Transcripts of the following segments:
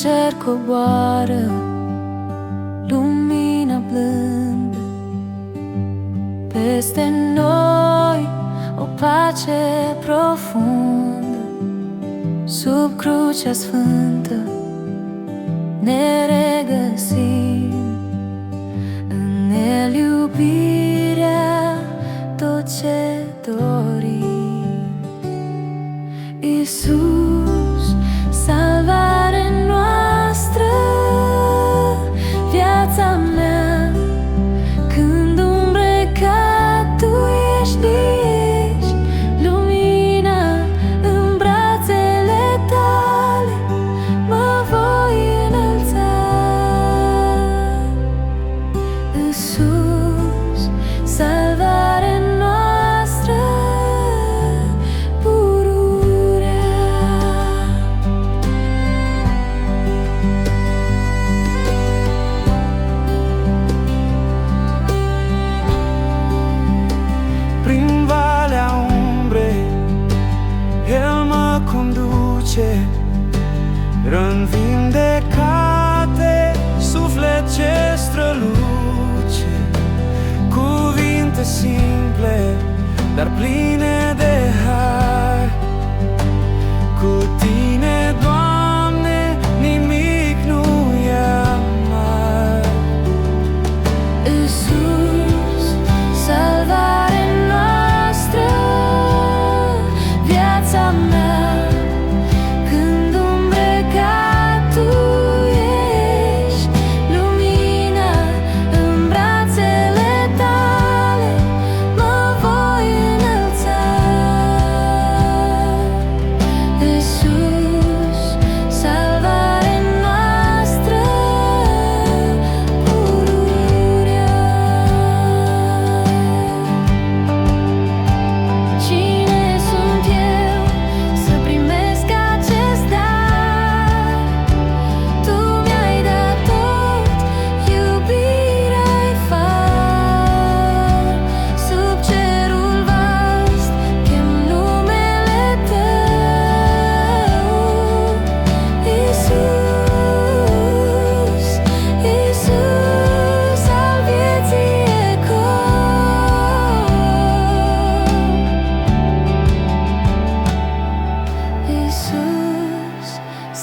cer coboară lumina blândă, peste noi o pace profundă. Sub crucea sfântă ne regăsim, în El iubirea, tot ce dorim. Iisus, salvare noastră, viața mea, când umbrecat Tu ești lumina, în brațele Tale mă voi înălța. Iisus, salvare noastră, conduce, răni vindecate, suflet ce străluce, cuvinte simple, dar pline de har. Cu Tine, Doamne, nimic nu e amar. Iisus, salvare noastră, viața mea,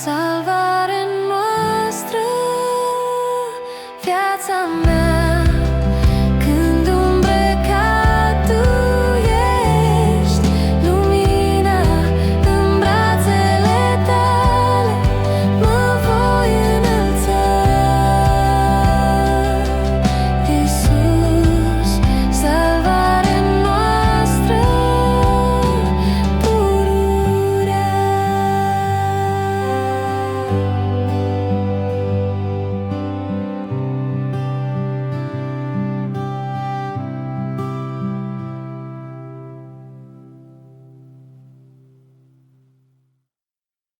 salvare noastră, viața mea.